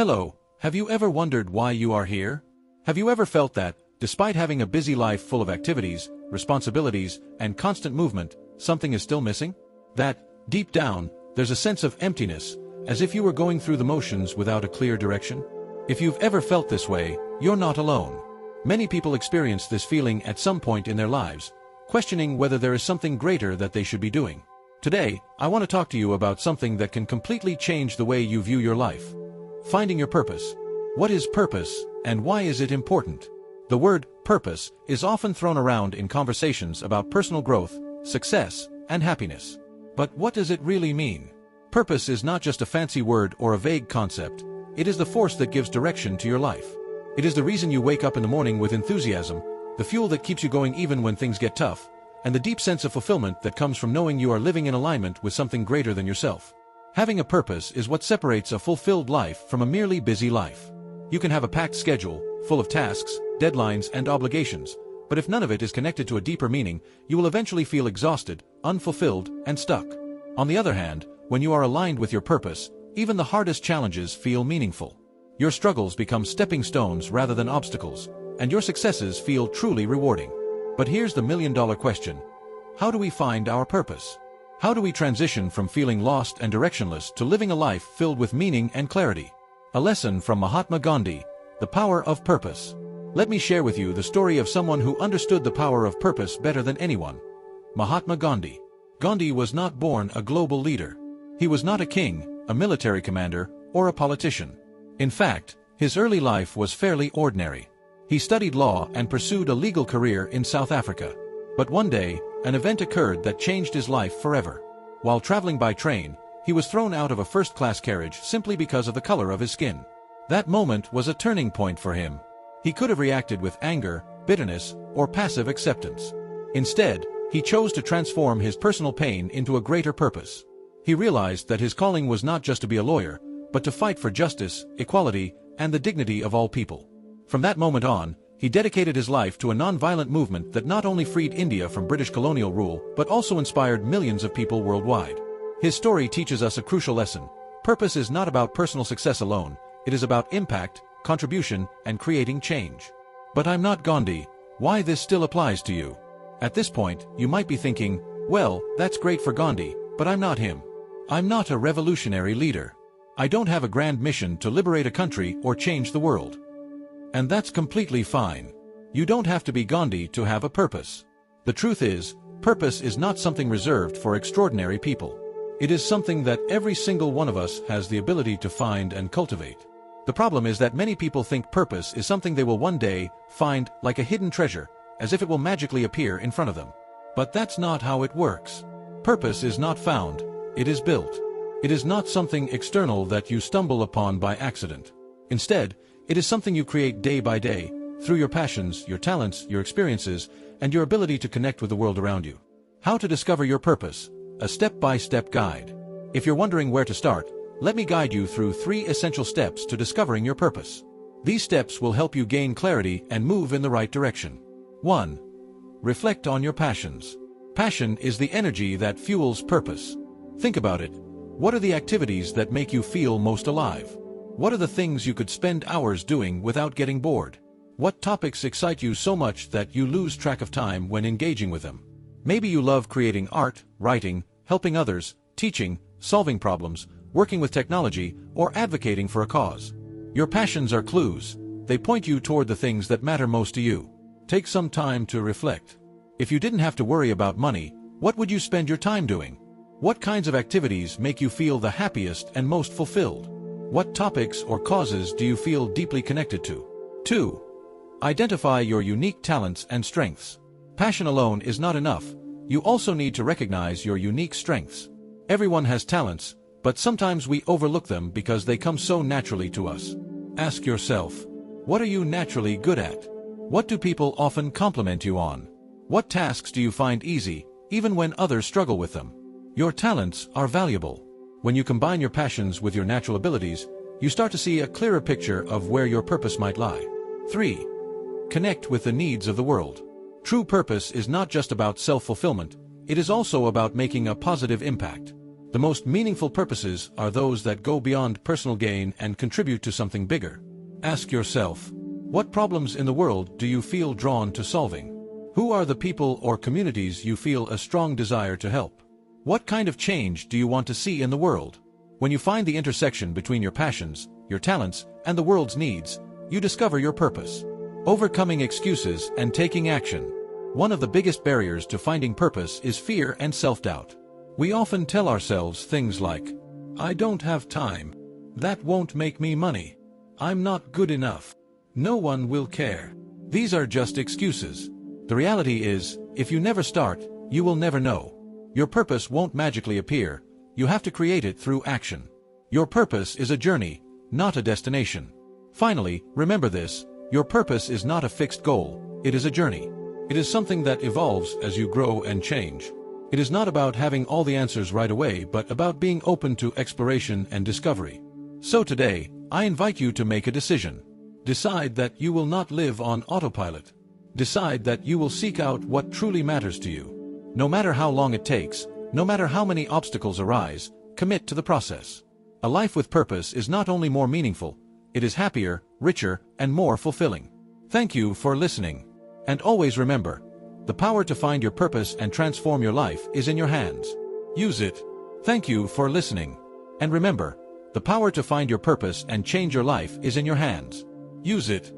Hello, have you ever wondered why you are here? Have you ever felt that, despite having a busy life full of activities, responsibilities, and constant movement, something is still missing? That, deep down, there's a sense of emptiness, as if you were going through the motions without a clear direction? If you've ever felt this way, you're not alone. Many people experience this feeling at some point in their lives, questioning whether there is something greater that they should be doing. Today, I want to talk to you about something that can completely change the way you view your life. Finding your purpose. What is purpose, and why is it important? The word purpose is often thrown around in conversations about personal growth, success, and happiness. But what does it really mean? Purpose is not just a fancy word or a vague concept. It is the force that gives direction to your life. It is the reason you wake up in the morning with enthusiasm, the fuel that keeps you going even when things get tough, and the deep sense of fulfillment that comes from knowing you are living in alignment with something greater than yourself. Having a purpose is what separates a fulfilled life from a merely busy life. You can have a packed schedule, full of tasks, deadlines, and obligations, but if none of it is connected to a deeper meaning, you will eventually feel exhausted, unfulfilled, and stuck. On the other hand, when you are aligned with your purpose, even the hardest challenges feel meaningful. Your struggles become stepping stones rather than obstacles, and your successes feel truly rewarding. But here's the million-dollar question. How do we find our purpose? How do we transition from feeling lost and directionless to living a life filled with meaning and clarity? A lesson from Mahatma Gandhi, The Power of Purpose. Let me share with you the story of someone who understood the power of purpose better than anyone. Mahatma Gandhi. Gandhi was not born a global leader. He was not a king, a military commander, or a politician. In fact, his early life was fairly ordinary. He studied law and pursued a legal career in South Africa. But one day, an event occurred that changed his life forever. While traveling by train, he was thrown out of a first-class carriage simply because of the color of his skin. That moment was a turning point for him. He could have reacted with anger, bitterness, or passive acceptance. Instead, he chose to transform his personal pain into a greater purpose. He realized that his calling was not just to be a lawyer, but to fight for justice, equality, and the dignity of all people. From that moment on, he dedicated his life to a non-violent movement that not only freed India from British colonial rule, but also inspired millions of people worldwide. His story teaches us a crucial lesson. Purpose is not about personal success alone. It is about impact, contribution, and creating change. But I'm not Gandhi. Why this still applies to you? At this point, you might be thinking, well, that's great for Gandhi, but I'm not him. I'm not a revolutionary leader. I don't have a grand mission to liberate a country or change the world. And that's completely fine. You don't have to be Gandhi to have a purpose. The truth is, purpose is not something reserved for extraordinary people. It is something that every single one of us has the ability to find and cultivate. The problem is that many people think purpose is something they will one day find like a hidden treasure, as if it will magically appear in front of them. But that's not how it works. Purpose is not found, it is built. It is not something external that you stumble upon by accident. Instead, it is something you create day by day, through your passions, your talents, your experiences, and your ability to connect with the world around you. How to discover your purpose, a step-by-step guide. If you're wondering where to start, let me guide you through 3 essential steps to discovering your purpose. These steps will help you gain clarity and move in the right direction. 1. Reflect on your passions. Passion is the energy that fuels purpose. Think about it. What are the activities that make you feel most alive? What are the things you could spend hours doing without getting bored? What topics excite you so much that you lose track of time when engaging with them? Maybe you love creating art, writing, helping others, teaching, solving problems, working with technology, or advocating for a cause. Your passions are clues. They point you toward the things that matter most to you. Take some time to reflect. If you didn't have to worry about money, what would you spend your time doing? What kinds of activities make you feel the happiest and most fulfilled? What topics or causes do you feel deeply connected to? 2. Identify your unique talents and strengths. Passion alone is not enough. You also need to recognize your unique strengths. Everyone has talents, but sometimes we overlook them because they come so naturally to us. Ask yourself, what are you naturally good at? What do people often compliment you on? What tasks do you find easy, even when others struggle with them? Your talents are valuable. When you combine your passions with your natural abilities, you start to see a clearer picture of where your purpose might lie. 3. Connect with the needs of the world. True purpose is not just about self-fulfillment, it is also about making a positive impact. The most meaningful purposes are those that go beyond personal gain and contribute to something bigger. Ask yourself, what problems in the world do you feel drawn to solving? Who are the people or communities you feel a strong desire to help? What kind of change do you want to see in the world? When you find the intersection between your passions, your talents, and the world's needs, you discover your purpose. Overcoming excuses and taking action. One of the biggest barriers to finding purpose is fear and self-doubt. We often tell ourselves things like, "I don't have time. That won't make me money. I'm not good enough. No one will care." These are just excuses. The reality is, if you never start, you will never know. Your purpose won't magically appear. You have to create it through action. Your purpose is a journey, not a destination. Finally, remember this, your purpose is not a fixed goal, it is a journey. It is something that evolves as you grow and change. It is not about having all the answers right away, but about being open to exploration and discovery. So today, I invite you to make a decision. Decide that you will not live on autopilot. Decide that you will seek out what truly matters to you. No matter how long it takes, no matter how many obstacles arise, commit to the process. A life with purpose is not only more meaningful, it is happier, richer, and more fulfilling. Thank you for listening. And always remember, the power to find your purpose and transform your life is in your hands. Use it. Thank you for listening. And remember, the power to find your purpose and change your life is in your hands. Use it.